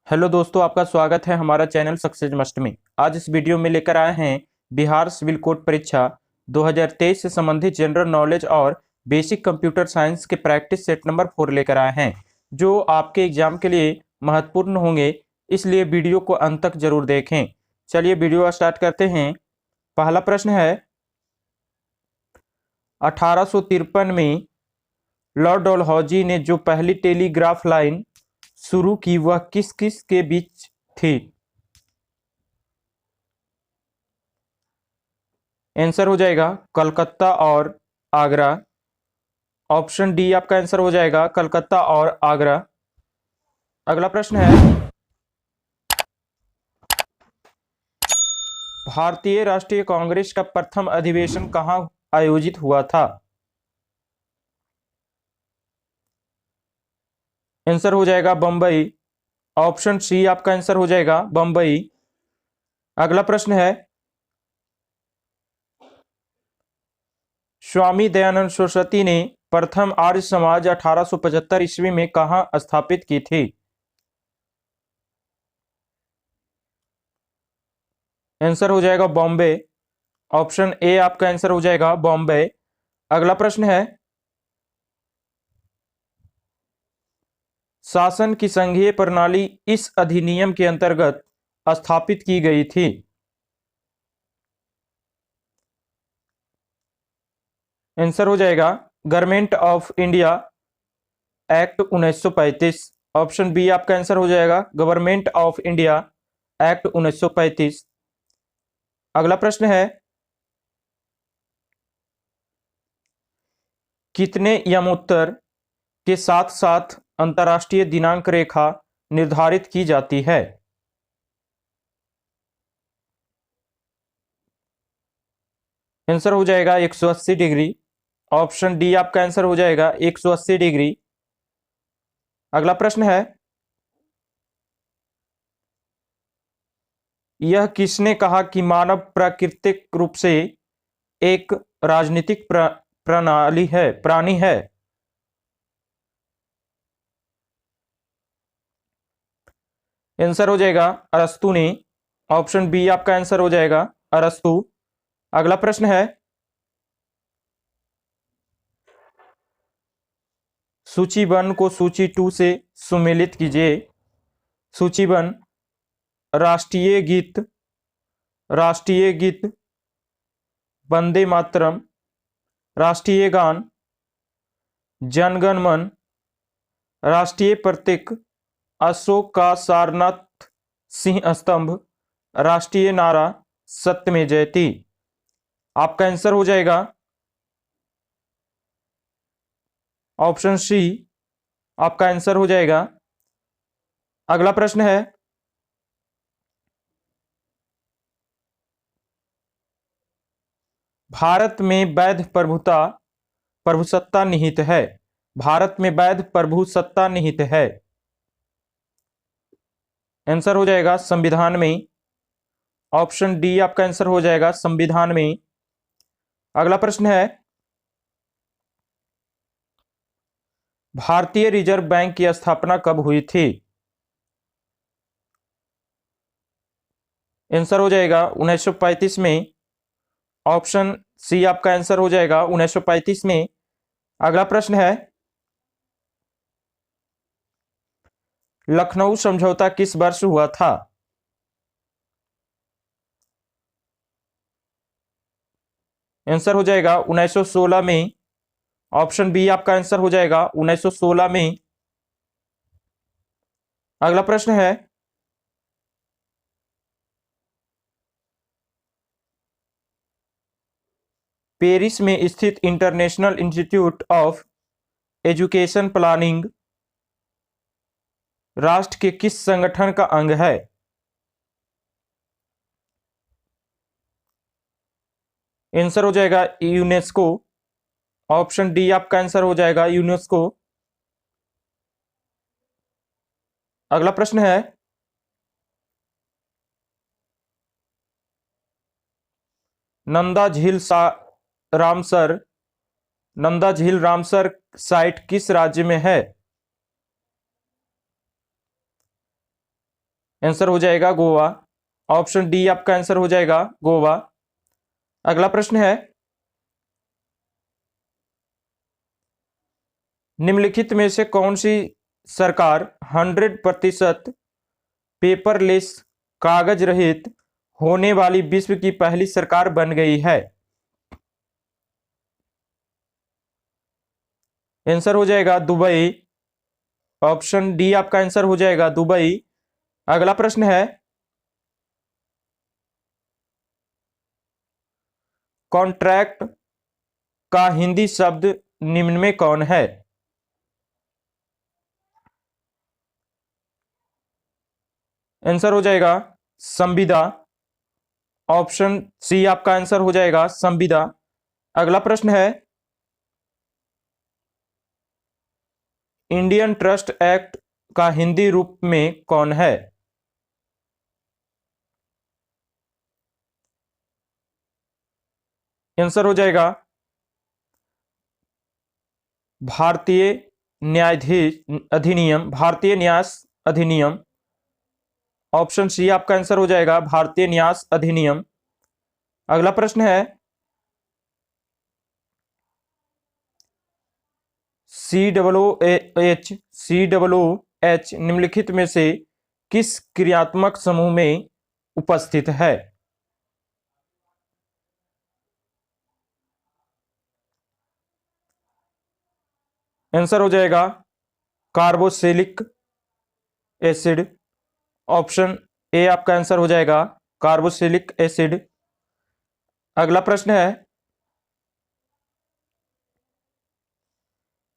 Hello दोस्तों, आपका स्वागत है हमारा चैनल सक्सेस मस्ट में। आज इस वीडियो में लेकर आए हैं बिहार सिविल कोड परीक्षा 2023 से संबंधित जनरल नॉलेज और बेसिक कंप्यूटर साइंस के प्रैक्टिस सेट नंबर 4 लेकर आए हैं, जो आपके एग्जाम के लिए महत्वपूर्ण होंगे। इसलिए वीडियो को अंत तक जरूर देखें। चलिए वीडियो स्टार्ट करते हैं। पहला प्रश्न है, 1853 में लॉर्ड डलहौजी ने जो पहली टेलीग्राफ लाइन शुरू की वह किस किस के बीच थी? आंसर हो जाएगा कलकत्ता और आगरा। ऑप्शन डी आपका आंसर हो जाएगा कलकत्ता और आगरा। अगला प्रश्न है, भारतीय राष्ट्रीय कांग्रेस का प्रथम अधिवेशन कहां आयोजित हुआ था? आंसर हो जाएगा बंबई। ऑप्शन सी आपका आंसर हो जाएगा बंबई। अगला प्रश्न है, स्वामी दयानंद सरस्वती ने प्रथम आर्य समाज 1875 ईस्वी में कहां स्थापित की थी? आंसर हो जाएगा बॉम्बे। ऑप्शन ए आपका आंसर हो जाएगा बॉम्बे। अगला प्रश्न है, शासन की संघीय प्रणाली इस अधिनियम के अंतर्गत स्थापित की गई थी? आंसर हो जाएगा government of India act 1935। Option B आपका आंसर हो जाएगा गवर्नमेंट ऑफ इंडिया एक्ट 1935। अगला प्रश्न है, कितने यमोत्तर के साथ साथ अंतर्राष्ट्रीय दिनांक रेखा निर्धारित की जाती है? आंसर हो जाएगा 180 डिग्री। ऑप्शन डी आपका आंसर हो जाएगा 180 डिग्री। अगला प्रश्न है, यह किसने कहा कि मानव प्राकृतिक रूप से एक राजनीतिक प्रणाली है प्राणी है? आंसर हो जाएगा अरस्तु ने। ऑप्शन बी आपका आंसर हो जाएगा अरस्तु। अगला प्रश्न है, सूची 1 को सूची 2 से सुमेलित कीजिए। सूची 1, राष्ट्रीय गीत, राष्ट्रीय गीत, वंदे मातरम, राष्ट्रीय गान, जनगण मन, राष्ट्रीय प्रतीक, अशोक का सारनाथ सिंह स्तंभ, राष्ट्रीय नारा सत्य में जयती। आपका आंसर हो जाएगा ऑप्शन सी। आपका आंसर हो जाएगा। अगला प्रश्न है, भारत में वैध प्रभुसत्ता निहित है। भारत में वैध प्रभुसत्ता निहित है। आंसर हो जाएगा संविधान में। ऑप्शन डी आपका आंसर हो जाएगा संविधान में। अगला प्रश्न है, भारतीय रिजर्व बैंक की स्थापना कब हुई थी? आंसर हो जाएगा 1935 में। ऑप्शन सी आपका आंसर हो जाएगा 1935 में। अगला प्रश्न है, लखनऊ समझौता किस वर्ष हुआ था? आंसर हो जाएगा 1916 में। ऑप्शन बी आपका आंसर हो जाएगा 1916 में। अगला प्रश्न है, पेरिस में स्थित international institute of education planning राष्ट्र के किस संगठन का अंग है? आंसर हो जाएगा यूनेस्को। ऑप्शन डी आपका आंसर हो जाएगा यूनेस्को। अगला प्रश्न है, नंदा झील रामसर नंदा झील रामसर साइट किस राज्य में है? आंसर हो जाएगा गोवा। ऑप्शन डी आपका आंसर हो जाएगा गोवा। अगला प्रश्न है, निम्नलिखित में से कौन सी सरकार 100% पेपरलेस कागज रहित होने वाली विश्व की पहली सरकार बन गई है? आंसर हो जाएगा दुबई। ऑप्शन डी आपका आंसर हो जाएगा दुबई। अगला प्रश्न है, कॉन्ट्रैक्ट का हिंदी शब्द निम्न में कौन है? आंसर हो जाएगा संविदा। ऑप्शन सी आपका आंसर हो जाएगा संविदा। अगला प्रश्न है, इंडियन ट्रस्ट एक्ट का हिंदी रूप में कौन है? आंसर हो जाएगा भारतीय न्यायाधीश अधिनियम, भारतीय न्यास अधिनियम। ऑप्शन सी आपका आंसर हो जाएगा भारतीय न्यास अधिनियम। अगला प्रश्न है, COOH निम्नलिखित में से किस क्रियात्मक समूह में उपस्थित है? आंसर हो जाएगा कार्बोक्सिलिक एसिड। ऑप्शन ए आपका आंसर हो जाएगा कार्बोक्सिलिक एसिड। अगला प्रश्न है,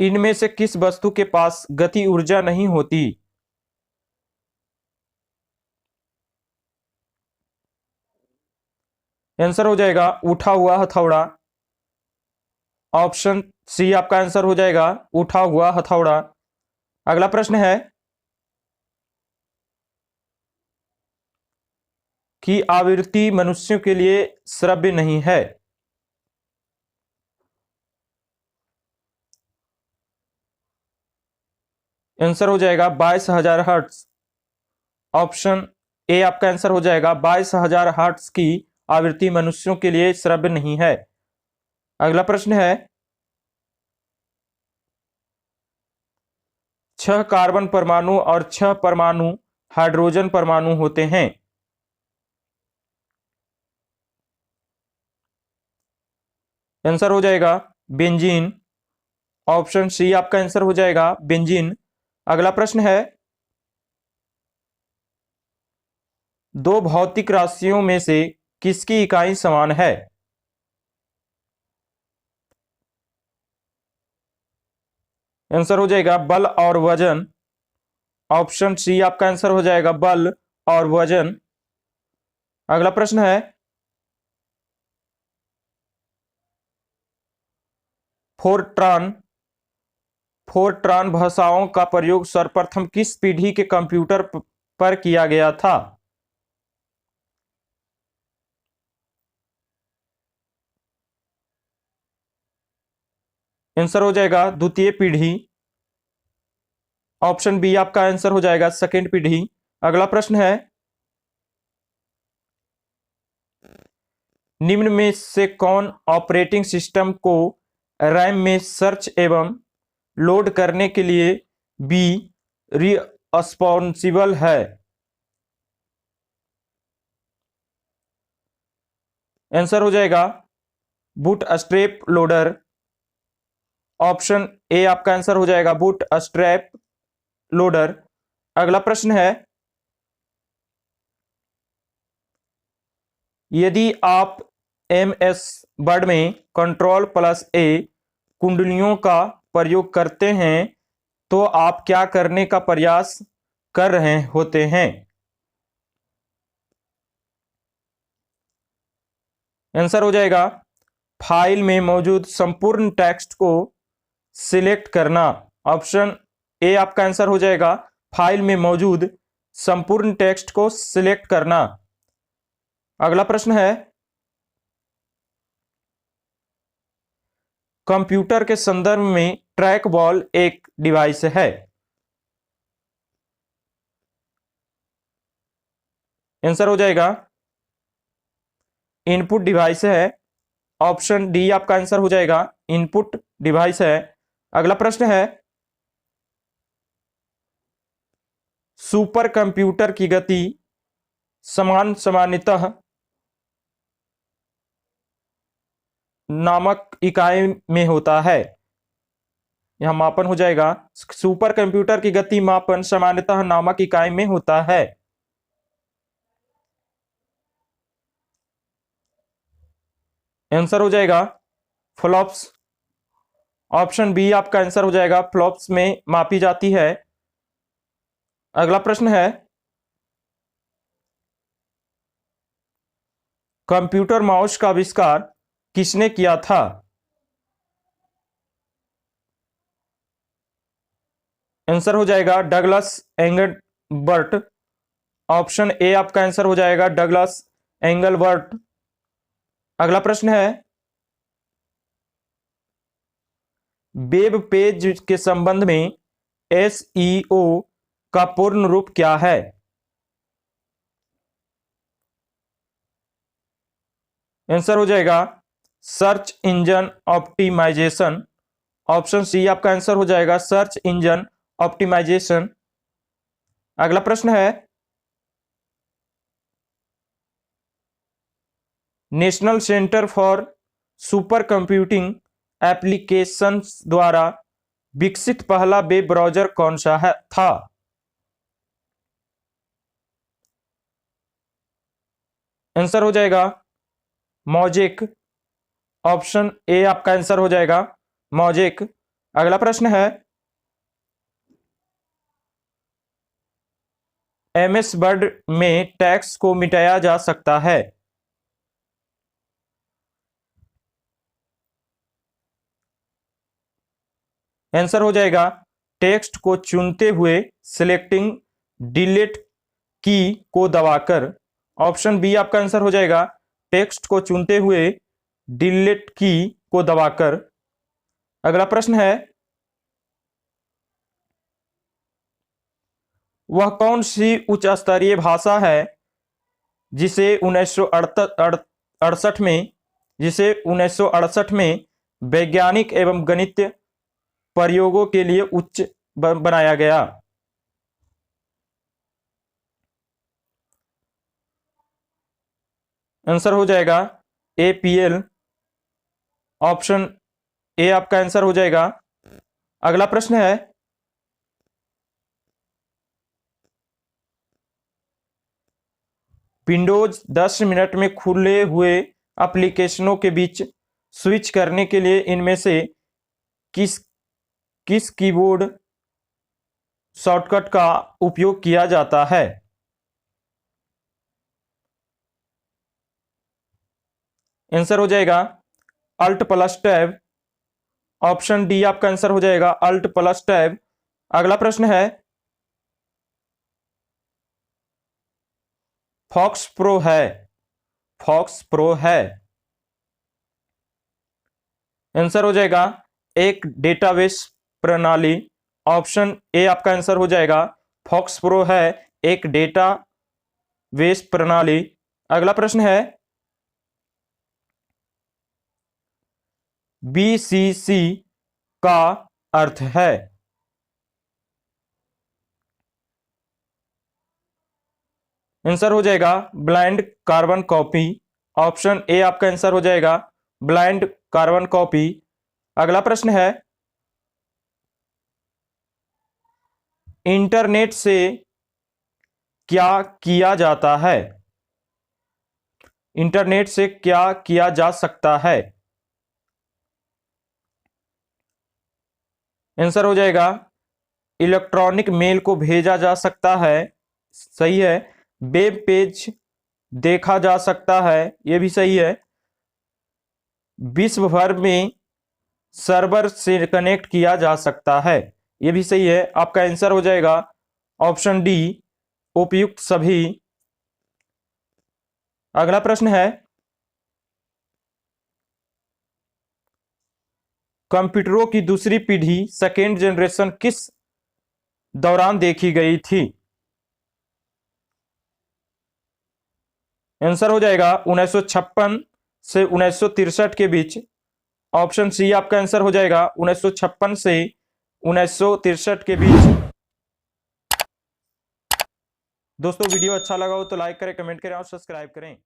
इनमें से किस वस्तु के पास गति ऊर्जा नहीं होती? आंसर हो जाएगा उठा हुआ हथौड़ा। ऑप्शन सी आपका आंसर हो जाएगा उठा हुआ हथौड़ा। अगला प्रश्न है कि आवृत्ति मनुष्यों के लिए श्रव्य नहीं है। आंसर हो जाएगा 22,000 हर्ट्ज। ऑप्शन ए आपका आंसर हो जाएगा 22,000 हर्ट्ज की आवृत्ति मनुष्यों के लिए श्रव्य नहीं है। अगला प्रश्न है, 6 कार्बन परमाणु और 6 परमाणु हाइड्रोजन परमाणु होते हैं। आंसर हो जाएगा बेंजीन। ऑप्शन सी आपका आंसर हो जाएगा बेंजीन। अगला प्रश्न है, दो भौतिक राशियों में से किसकी इकाई समान है? आंसर हो जाएगा बल और वजन। ऑप्शन सी आपका आंसर हो जाएगा बल और वजन। अगला प्रश्न है, फोरट्रॉन फोरट्रॉन भाषाओं का प्रयोग सर्वप्रथम किस पीढ़ी के कंप्यूटर पर किया गया था? आंसर हो जाएगा द्वितीय पीढ़ी। ऑप्शन बी आपका आंसर हो जाएगा सेकेंड पीढ़ी। अगला प्रश्न है, निम्न में से कौन ऑपरेटिंग सिस्टम को रैम में सर्च एवं लोड करने के लिए बी रिस्पॉन्सिबल है? आंसर हो जाएगा बूटस्ट्रैप लोडर। ऑप्शन ए आपका आंसर हो जाएगा बूटस्ट्रैप लोडर। अगला प्रश्न है, यदि आप MS वर्ड में Ctrl+A कुंडलियों का प्रयोग करते हैं तो आप क्या करने का प्रयास कर रहे होते हैं? आंसर हो जाएगा फाइल में मौजूद संपूर्ण टेक्स्ट को सिलेक्ट करना। ऑप्शन ए आपका आंसर हो जाएगा फाइल में मौजूद संपूर्ण टेक्स्ट को सिलेक्ट करना। अगला प्रश्न है, कंप्यूटर के संदर्भ में ट्रैक बॉल एक डिवाइस है। आंसर हो जाएगा इनपुट डिवाइस है। ऑप्शन डी आपका आंसर हो जाएगा इनपुट डिवाइस है। अगला प्रश्न है सुपर कंप्यूटर की गति सामान्यतः नामक इकाई में होता है। यह मापन हो जाएगा सुपर कंप्यूटर की गति मापन सामान्यतः नामक इकाई में होता है। आंसर हो जाएगा फ्लॉप्स। ऑप्शन बी आपका आंसर हो जाएगा फ्लॉप्स में मापी जाती है। अगला प्रश्न है कंप्यूटर माउस का आविष्कार किसने किया था? आंसर हो जाएगा डगलस एंगलबर्ट। ऑप्शन ए आपका आंसर हो जाएगा डगलस एंगलबर्ट। अगला प्रश्न है वेब पेज के संबंध में एसईओ का पूर्ण रूप क्या है? आंसर हो जाएगा search engine optimisation. Option C आपका आंसर हो जाएगा सर्च इंजन ऑप्टिमाइजेशन। अगला प्रश्न है national centre for super computing applications द्वारा विकसित पहला वेब ब्राउज़र कौन सा था? आंसर हो जाएगा मॉजिक। ऑप्शन ए आपका आंसर हो जाएगा मॉजिक। अगला प्रश्न है एमएस वर्ड में टेक्स्ट को मिटाया जा सकता है। आंसर हो जाएगा टेक्स्ट को चुनते हुए सिलेक्टिंग डिलीट की को दबाकर। ऑप्शन बी आपका आंसर हो जाएगा टेक्स्ट को चुनते हुए डिलीट की को दबाकर। अगला प्रश्न है वह कौन सी उच्च स्तरीय भाषा है जिसे 1968 में वैज्ञानिक एवं गणितीय प्रयोगों के लिए उच्च बनाया गया? आंसर हो जाएगा एपीएल। ऑप्शन ए आपका आंसर हो जाएगा। अगला प्रश्न है विंडोज 10 मिनट में खुले हुए एप्लीकेशनों के बीच स्विच करने के लिए इनमें से किस कीबोर्ड शॉर्टकट का उपयोग किया जाता है? आंसर हो जाएगा alt plus tab. Option D आपका आंसर हो जाएगा अल्ट प्लस टैब। अगला प्रश्न है फॉक्स प्रो है। आंसर हो जाएगा एक डेटाबेस प्रणाली। ऑप्शन ए आपका आंसर हो जाएगा फॉक्स प्रो है एक डेटाबेस प्रणाली। अगला प्रश्न है बीसीसी का अर्थ है? आंसर हो जाएगा blind carbon copy. Option A आपका आंसर हो जाएगा ब्लाइंड कार्बन कॉपी। अगला प्रश्न है इंटरनेट से क्या किया जाता है? इंटरनेट से क्या किया जा सकता है? आंसर हो जाएगा इलेक्ट्रॉनिक मेल को भेजा जा सकता है। सही है। वेब पेज देखा जा सकता है, यह भी सही है। विश्व भर में सर्वर से कनेक्ट किया जा सकता है, यह भी सही है। आपका आंसर हो जाएगा ऑप्शन डी उपयुक्त सभी। अगला प्रश्न है कंप्यूटरों की दूसरी पीढ़ी सेकेंड जनरेशन किस दौरान देखी गई थी? आंसर हो जाएगा 1956 से 1963 के बीच। ऑप्शन सी आपका आंसर हो जाएगा 1956 से 1963 के बीच। दोस्तों वीडियो अच्छा लगा हो तो लाइक करें, कमेंट करें और सब्सक्राइब करें।